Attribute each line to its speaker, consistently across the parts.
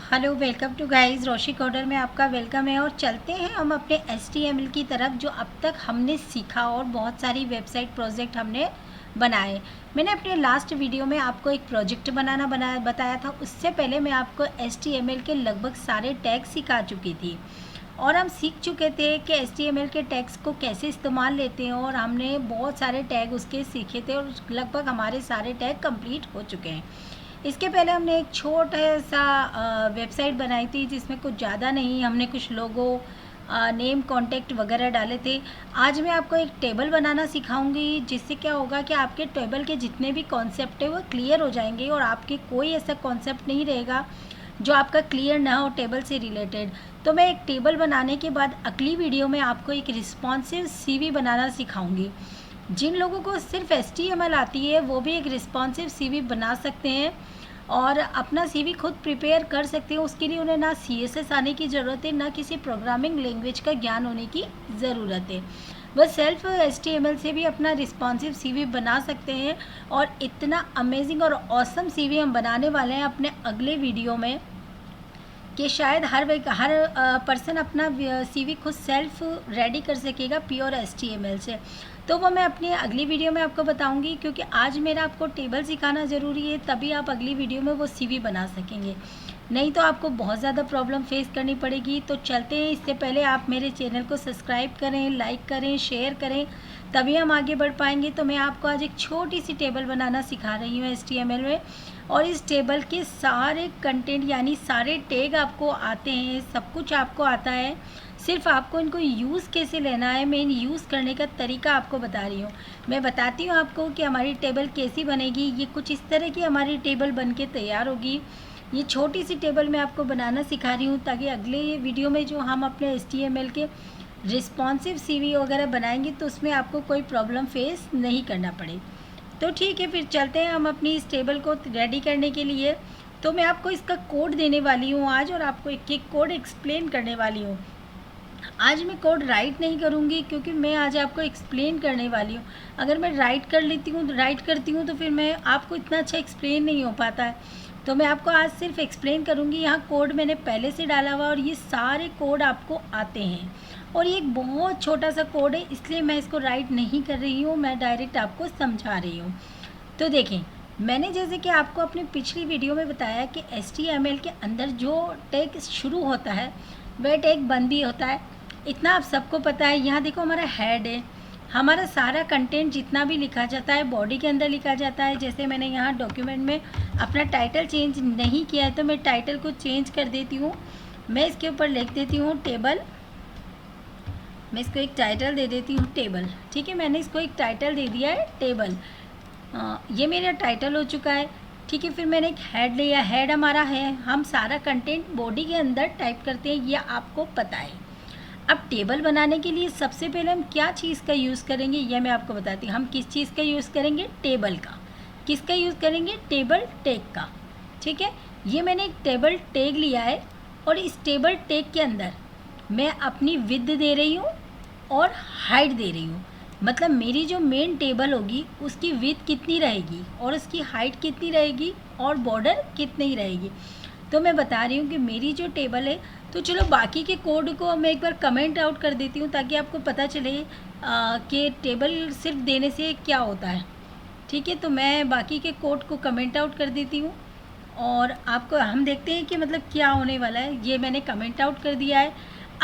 Speaker 1: Hello, welcome to guys. Roshi coder में आपका welcome है। और चलते हैं हम अपने HTML की तरफ, जो अब तक हमने सीखा और बहुत सारी वेबसाइट प्रोजेक्ट हमने बनाए। मैंने अपने लास्ट वीडियो में आपको एक प्रोजेक्ट बनाना बताया था। उससे पहले मैं आपको HTML के लगभग सारे टैग सिखा चुकी थी और हम सीख चुके थे कि HTML के टैग्स को कैसे इस्तेमाल लेते हैं, और हमने बहुत सारे टैग उसके सीखे थे और लगभग हमारे सारे टैग कंप्लीट हो चुके हैं। इसके पहले हमने एक छोटा सा वेबसाइट बनाई थी, जिसमें कुछ ज़्यादा नहीं, हमने कुछ लोगो, नेम, कॉन्टैक्ट वगैरह डाले थे। आज मैं आपको एक टेबल बनाना सिखाऊंगी, जिससे क्या होगा कि आपके टेबल के जितने भी कॉन्सेप्ट है वो क्लियर हो जाएंगे और आपके कोई ऐसा कॉन्सेप्ट नहीं रहेगा जो आपका क्लियर ना हो टेबल से रिलेटेड। तो मैं एक टेबल बनाने के बाद अगली वीडियो में आपको एक रिस्पॉन्सिव CV बनाना सिखाऊंगी। जिन लोगों को सिर्फ HTML आती है वो भी एक रिस्पॉन्सिव CV बना सकते हैं और अपना CV खुद प्रिपेयर कर सकते हैं। उसके लिए उन्हें ना CSS आने की ज़रूरत है, ना किसी प्रोग्रामिंग लैंग्वेज का ज्ञान होने की ज़रूरत है। वह सेल्फ HTML से भी अपना रिस्पॉन्सिव CV बना सकते हैं। और इतना अमेजिंग और ऑसम CV हम बनाने वाले हैं अपने अगले वीडियो में कि शायद हर पर्सन अपना CV खुद सेल्फ रेडी कर सकेगा प्योर HTML से। तो वो मैं अपनी अगली वीडियो में आपको बताऊंगी, क्योंकि आज मेरा आपको टेबल सिखाना ज़रूरी है, तभी आप अगली वीडियो में वो CV बना सकेंगे। नहीं तो आपको बहुत ज़्यादा प्रॉब्लम फेस करनी पड़ेगी। तो चलते हैं। इससे पहले आप मेरे चैनल को सब्सक्राइब करें, लाइक करें, शेयर करें, तभी हम आगे बढ़ पाएंगे। तो मैं आपको आज एक छोटी सी टेबल बनाना सिखा रही हूँ HTML में, और इस टेबल के सारे कंटेंट यानी सारे टैग आपको आते हैं, सब कुछ आपको आता है। सिर्फ आपको इनको यूज़ कैसे लेना है, मैं इन यूज़ करने का तरीका आपको बता रही हूँ। मैं बताती हूँ आपको कि हमारी टेबल कैसी बनेगी। ये कुछ इस तरह की हमारी टेबल बन के तैयार होगी। ये छोटी सी टेबल मैं आपको बनाना सिखा रही हूँ, ताकि अगले वीडियो में जो हम अपने HTML के रिस्पॉन्सिव CV वगैरह बनाएंगे तो उसमें आपको कोई प्रॉब्लम फेस नहीं करना पड़े। तो ठीक है, फिर चलते हैं हम अपनी इस टेबल को रेडी करने के लिए। तो मैं आपको इसका कोड देने वाली हूँ आज, और आपको एक एक कोड एक्सप्लेन करने वाली हूँ। आज मैं कोड राइट नहीं करूँगी, क्योंकि मैं आज आपको एक्सप्लेन करने वाली हूँ। अगर मैं राइट करती हूँ तो फिर मैं आपको इतना अच्छा एक्सप्लेन नहीं हो पाता है। तो मैं आपको आज सिर्फ एक्सप्लेन करूँगी। यहाँ कोड मैंने पहले से डाला हुआ, और ये सारे कोड आपको आते हैं, और ये एक बहुत छोटा सा कोड है, इसलिए मैं इसको राइट नहीं कर रही हूँ, मैं डायरेक्ट आपको समझा रही हूँ। तो देखें, मैंने जैसे कि आपको अपनी पिछली वीडियो में बताया कि HTML के अंदर जो टैग शुरू होता है वह टैग बंद भी होता है। इतना आप सबको पता है। यहाँ देखो, हमारा हेड है, हमारा सारा कंटेंट जितना भी लिखा जाता है बॉडी के अंदर लिखा जाता है। जैसे मैंने यहाँ डॉक्यूमेंट में अपना टाइटल चेंज नहीं किया है, तो मैं टाइटल को चेंज कर देती हूँ। मैं इसके ऊपर लिख देती हूँ टेबल। मैं इसको एक टाइटल दे देती हूँ टेबल। ठीक है, मैंने इसको एक टाइटल दे दिया है टेबल। ये मेरा टाइटल हो चुका है। ठीक है, फिर मैंने एक हेड लिया। हेड हमारा है, हम सारा कंटेंट बॉडी के अंदर टाइप करते हैं, ये आपको पता है। अब टेबल बनाने के लिए सबसे पहले हम क्या चीज़ का यूज़ करेंगे, यह मैं आपको बताती हूँ। हम किस चीज़ का यूज़ करेंगे? टेबल का। किसका यूज़ करेंगे? टेबल टैग का। ठीक है, ये मैंने एक टेबल टैग लिया है, और इस टेबल टैग के अंदर मैं अपनी विड्थ दे रही हूँ और हाइट दे रही हूँ। मतलब मेरी जो मेन टेबल होगी उसकी विड्थ कितनी रहेगी और उसकी हाइट कितनी रहेगी और बॉर्डर कितनी रहेगी। तो मैं बता रही हूँ कि मेरी जो टेबल है। तो चलो, बाकी के कोड को मैं एक बार कमेंट आउट कर देती हूँ, ताकि आपको पता चले कि टेबल सिर्फ देने से क्या होता है। ठीक है, तो मैं बाकी के कोड को कमेंट आउट कर देती हूँ, और आपको हम देखते हैं कि मतलब क्या होने वाला है। ये मैंने कमेंट आउट कर दिया है।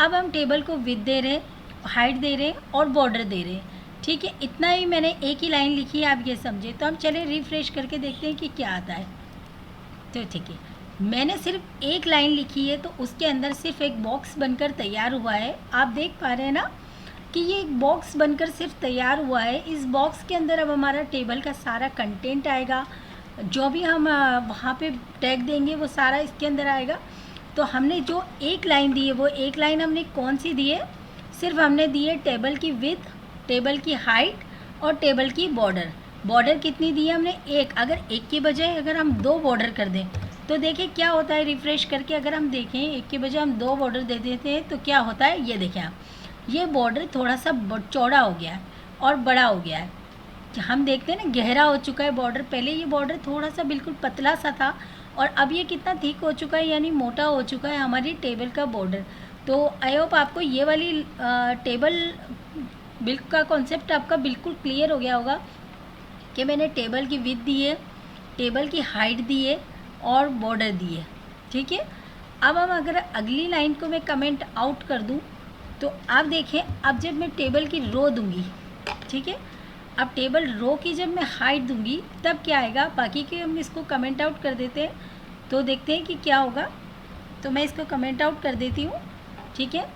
Speaker 1: अब हम टेबल को विड्थ दे रहे हैं, हाइट दे रहे हैं और बॉर्डर दे रहे हैं। ठीक है, इतना ही मैंने एक ही लाइन लिखी है, आप ये समझे। तो हम चले रिफ्रेश करके देखते हैं कि क्या आता है। तो ठीक है, मैंने सिर्फ एक लाइन लिखी है, तो उसके अंदर सिर्फ एक बॉक्स बनकर तैयार हुआ है। आप देख पा रहे हैं ना कि ये एक बॉक्स बनकर सिर्फ तैयार हुआ है। इस बॉक्स के अंदर अब हमारा टेबल का सारा कंटेंट आएगा। जो भी हम वहाँ पे टैग देंगे वो सारा इसके अंदर आएगा। तो हमने जो एक लाइन दी है, वो एक लाइन हमने कौन सी दी है? सिर्फ हमने दी है टेबल की विड्थ, टेबल की हाइट और टेबल की बॉर्डर। बॉर्डर कितनी दी है हमने? एक। अगर एक के बजाय अगर हम दो बॉर्डर कर दें तो देखिए क्या होता है। रिफ्रेश करके अगर हम देखें, एक के बजाय हम दो बॉर्डर दे देते हैं तो क्या होता है, ये देखें आप। ये बॉर्डर थोड़ा सा चौड़ा हो गया है और बड़ा हो गया है। हम देखते हैं ना, गहरा हो चुका है बॉर्डर। पहले ये बॉर्डर थोड़ा सा बिल्कुल पतला सा था, और अब ये कितना थिक हो चुका है, यानी मोटा हो चुका है हमारी टेबल का बॉर्डर। तो आई होप आपको ये वाली टेबल बिल्क का कॉन्सेप्ट आपका बिल्कुल क्लियर हो गया होगा कि मैंने टेबल की विड्थ दी है, टेबल की हाइट दी है और बॉर्डर दी है। ठीक है, अब हम अगर अगली लाइन को मैं कमेंट आउट कर दूं तो आप देखें, अब जब मैं टेबल की रो दूंगी, ठीक है, अब टेबल रो की जब मैं हाइट दूंगी तब क्या आएगा। बाकी के हम इसको कमेंट आउट कर देते हैं तो देखते हैं कि क्या होगा। तो मैं इसको कमेंट आउट कर देती हूँ। ठीक है,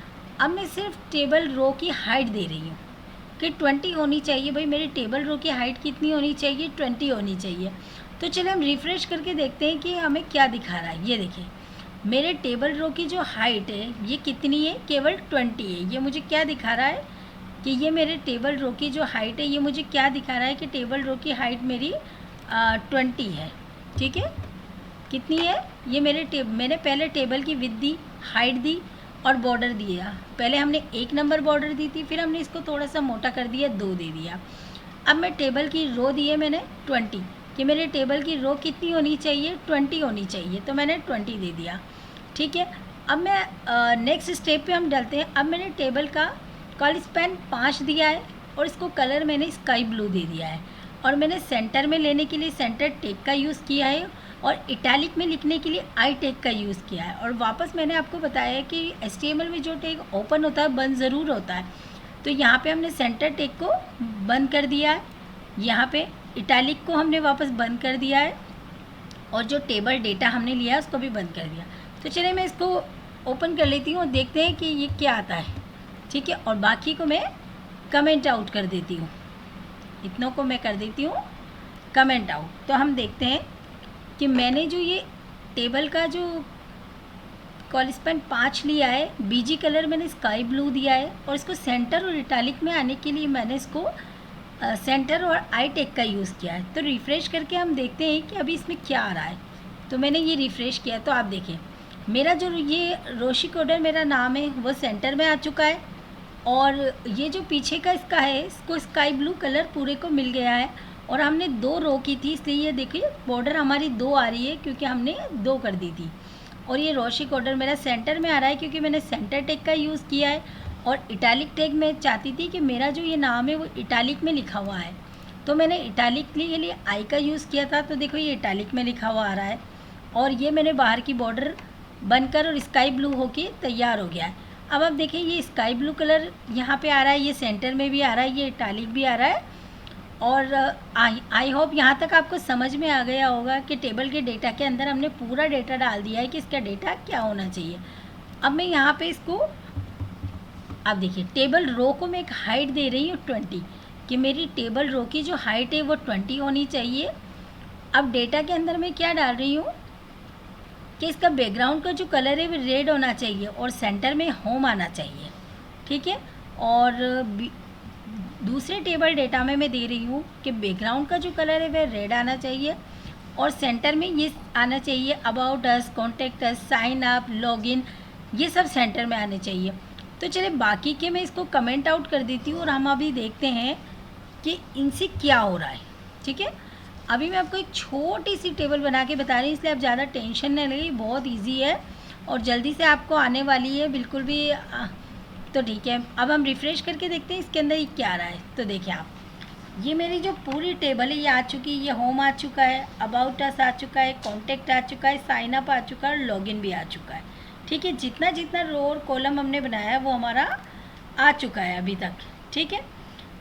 Speaker 1: अब मैं सिर्फ टेबल रो की हाइट दे रही हूँ कि 20 होनी चाहिए। भाई मेरी टेबल रो की हाइट कितनी होनी चाहिए, 20 होनी चाहिए। तो चलिए हम रिफ़्रेश करके देखते हैं कि हमें क्या दिखा रहा है। ये देखिए, मेरे टेबल रो की जो हाइट है ये कितनी है, केवल 20 है। ये मुझे क्या दिखा रहा है कि ये मेरे टेबल रो की जो हाइट है, ये मुझे क्या दिखा रहा है कि टेबल रो की हाइट मेरी 20 है। ठीक है, कितनी है ये मैंने पहले टेबल की विड्थ दी, हाइट दी और बॉर्डर दिया। पहले हमने 1 नंबर बॉर्डर दी थी, फिर हमने इसको थोड़ा सा मोटा कर दिया, 2 दे दिया। अब मैं टेबल की रो दी है मैंने 20, कि मेरे टेबल की रो कितनी होनी चाहिए, 20 होनी चाहिए, तो मैंने 20 दे दिया। ठीक है, अब मैं नेक्स्ट स्टेप पे हम डलते हैं। अब मैंने टेबल का कॉल स्पैन 5 दिया है और इसको कलर मैंने स्काई ब्लू दे दिया है और मैंने सेंटर में लेने के लिए सेंटर टेग का यूज़ किया है और इटैलिक में लिखने के लिए आई टेग का यूज़ किया है। और वापस मैंने आपको बताया है कि HTML में जो टेग ओपन होता है बंद ज़रूर होता है। तो यहाँ पे हमने सेंटर टेग को बंद कर दिया है, यहाँ पे इटैलिक को हमने वापस बंद कर दिया है और जो टेबल डेटा हमने लिया है उसको भी बंद कर दिया। तो चलिए मैं इसको ओपन कर लेती हूँ और देखते हैं कि ये क्या आता है। ठीक है, और बाकी को मैं कमेंट आउट कर देती हूँ, इतनों को मैं कर देती हूँ कमेंट आउट। तो हम देखते हैं कि मैंने जो ये टेबल का जो कॉल स्पैन 5 लिया है, बीजी कलर मैंने स्काई ब्लू दिया है और इसको सेंटर और इटैलिक में आने के लिए मैंने इसको सेंटर और आई टेग का यूज़ किया है। तो रिफ़्रेश करके हम देखते हैं कि अभी इसमें क्या आ रहा है। तो मैंने ये रिफ़्रेश किया तो आप देखें मेरा जो ये रोशी कोडर मेरा नाम है वो सेंटर में आ चुका है और ये जो पीछे का इसका है इसको स्काई ब्लू कलर पूरे को मिल गया है। और हमने 2 रो की थी इसलिए ये देखिए बॉर्डर हमारी 2 आ रही है क्योंकि हमने 2 कर दी थी। और ये रोशी कोडर मेरा सेंटर में आ रहा है क्योंकि मैंने सेंटर टेग का यूज़ किया है और इटैलिक टेग मैं चाहती थी कि मेरा जो ये नाम है वो इटैलिक में लिखा हुआ है। तो मैंने इटैलिक के लिए आई का यूज़ किया था। तो देखो ये इटैलिक में लिखा हुआ आ रहा है और ये मैंने बाहर की बॉर्डर बनकर और स्काई ब्लू होके तैयार हो गया है। अब आप देखिए ये स्काई ब्लू कलर यहाँ पे आ रहा है, ये सेंटर में भी आ रहा है, ये इटैलिक भी आ रहा है। और आई होप यहाँ तक आपको समझ में आ गया होगा कि टेबल के डेटा के अंदर हमने पूरा डेटा डाल दिया है कि इसका डेटा क्या होना चाहिए। अब मैं यहाँ पे इसको आप देखिए टेबल रो को मैं एक हाइट दे रही हूँ 20, कि मेरी टेबल रो की जो हाइट है वो 20 होनी चाहिए। अब डेटा के अंदर मैं क्या डाल रही हूँ कि इसका बैकग्राउंड का जो कलर है वो रेड होना चाहिए और सेंटर में होम आना चाहिए। ठीक है, और दूसरे टेबल डेटा में मैं दे रही हूँ कि बैकग्राउंड का जो कलर है वह रेड आना चाहिए और सेंटर में ये आना चाहिए about us, contact us, sign up, login, ये सब सेंटर में आने चाहिए। तो चलिए बाकी के मैं इसको कमेंट आउट कर देती हूँ और हम अभी देखते हैं कि इनसे क्या हो रहा है। ठीक है, अभी मैं आपको एक छोटी सी टेबल बना के बता रही हूँ इसलिए आप ज़्यादा टेंशन नहीं लगे, बहुत इजी है और जल्दी से आपको आने वाली है बिल्कुल भी। तो ठीक है, अब हम रिफ़्रेश करके देखते हैं इसके अंदर ये क्या आ रहा है। तो देखिए आप, ये मेरी जो पूरी टेबल है ये आ चुकी है, ये होम आ चुका है, अबाउट अस आ चुका है, कॉन्टेक्ट आ चुका है, साइन अप आ चुका है और लॉगिन भी आ चुका है। ठीक है, जितना जितना रो और कॉलम हमने बनाया है वो हमारा आ चुका है अभी तक। ठीक है,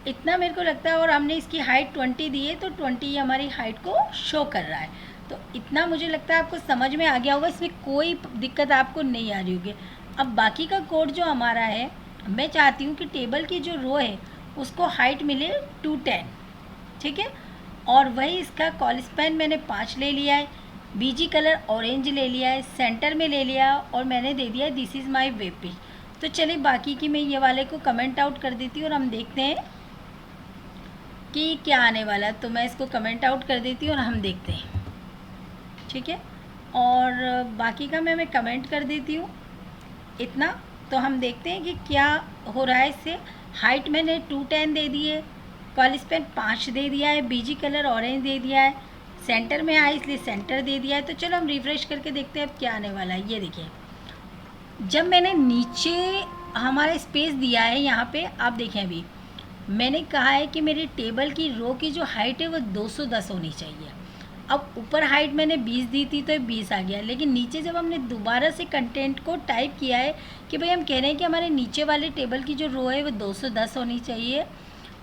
Speaker 1: इतना मेरे को लगता है और हमने इसकी हाइट 20 दी है तो 20 हमारी हाइट को शो कर रहा है। तो इतना मुझे लगता है आपको समझ में आ गया होगा, इसमें कोई दिक्कत आपको नहीं आ रही होगी। अब बाकी का कोड जो हमारा है, मैं चाहती हूँ कि टेबल की जो रो है उसको हाइट मिले 210। ठीक है, और वही इसका कॉल स्पैन मैंने 5 ले लिया है, बीजी कलर ऑरेंज ले लिया है, सेंटर में ले लिया और मैंने दे दिया this is my web page. तो चलिए बाकी की मैं ये वाले को कमेंट आउट कर देती हूँ और हम देखते हैं कि क्या आने वाला। तो मैं इसको कमेंट आउट कर देती हूँ और हम देखते हैं। ठीक है, और बाकी का मैं कमेंट कर देती हूँ इतना। तो हम देखते हैं कि क्या हो रहा है इससे। हाइट मैंने 210 दे दी है, कॉल स्पैन 5 दे दिया है, बीजी कलर ऑरेंज दे दिया है, सेंटर में आया इसलिए सेंटर दे दिया है। तो चलो हम रिफ्रेश करके देखते हैं अब क्या आने वाला है। ये देखिए, जब मैंने नीचे हमारा स्पेस दिया है यहाँ पे, आप देखें अभी मैंने कहा है कि मेरी टेबल की रो की जो हाइट है वो 210 होनी चाहिए। अब ऊपर हाइट मैंने 20 दी थी तो 20 आ गया, लेकिन नीचे जब हमने दोबारा से कंटेंट को टाइप किया है कि भाई हम कह रहे हैं कि हमारे नीचे वाले टेबल की जो रो है वो 210 होनी चाहिए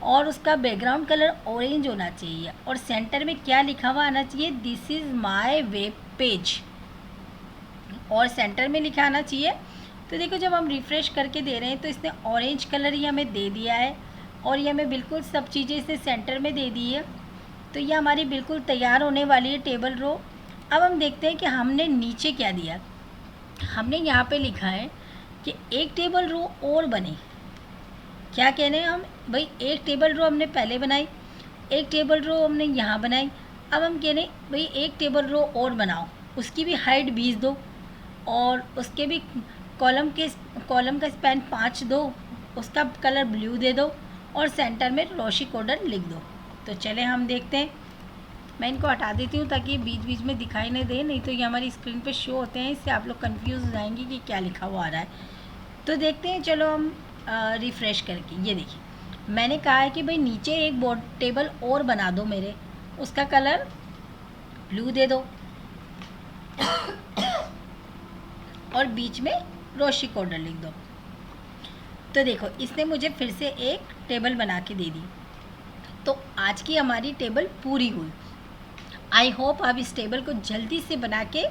Speaker 1: और उसका बैकग्राउंड कलर ऑरेंज होना चाहिए और सेंटर में क्या लिखा हुआ आना चाहिए, this is my web page, और सेंटर में लिखा आना चाहिए। तो देखो जब हम रिफ़्रेश करके दे रहे हैं तो इसने ऑरेंज कलर ही हमें दे दिया है और ये हमें बिल्कुल सब चीज़ें इसने सेंटर में दे दी है। तो ये हमारी बिल्कुल तैयार होने वाली है टेबल रो। अब हम देखते हैं कि हमने नीचे क्या दिया। हमने यहाँ पे लिखा है कि एक टेबल रो और बने। क्या कह रहे हैं हम, भाई एक टेबल रो हमने पहले बनाई, एक टेबल रो हमने यहाँ बनाई, अब हम कह रहे हैं भाई एक टेबल रो और बनाओ, उसकी भी हाइट 20 दो और उसके भी कॉलम का स्पैन 5 दो, उसका कलर ब्लू दे दो और सेंटर में रोशी कोडर लिख दो। तो चले हम देखते हैं। मैं इनको हटा देती हूँ ताकि बीच बीच में दिखाई नहीं दे, नहीं तो ये हमारी स्क्रीन पे शो होते हैं, इससे आप लोग कंफ्यूज हो जाएंगे कि क्या लिखा हुआ आ रहा है। तो देखते हैं, चलो हम रिफ़्रेश करके। ये देखिए मैंने कहा है कि भाई नीचे एक बोर्ड टेबल और बना दो मेरे, उसका कलर ब्लू दे दो और बीच में रोशी कोडर लिख दो। तो देखो इसने मुझे फिर से एक टेबल बना के दे दी। तो आज की हमारी टेबल पूरी हुई। आई होप आप इस टेबल को जल्दी से बना के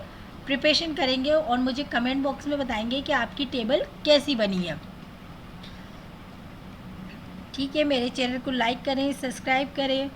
Speaker 1: प्रिपरेशन करेंगे और मुझे कमेंट बॉक्स में बताएंगे कि आपकी टेबल कैसी बनी है। ठीक है, मेरे चैनल को लाइक करें, सब्सक्राइब करें।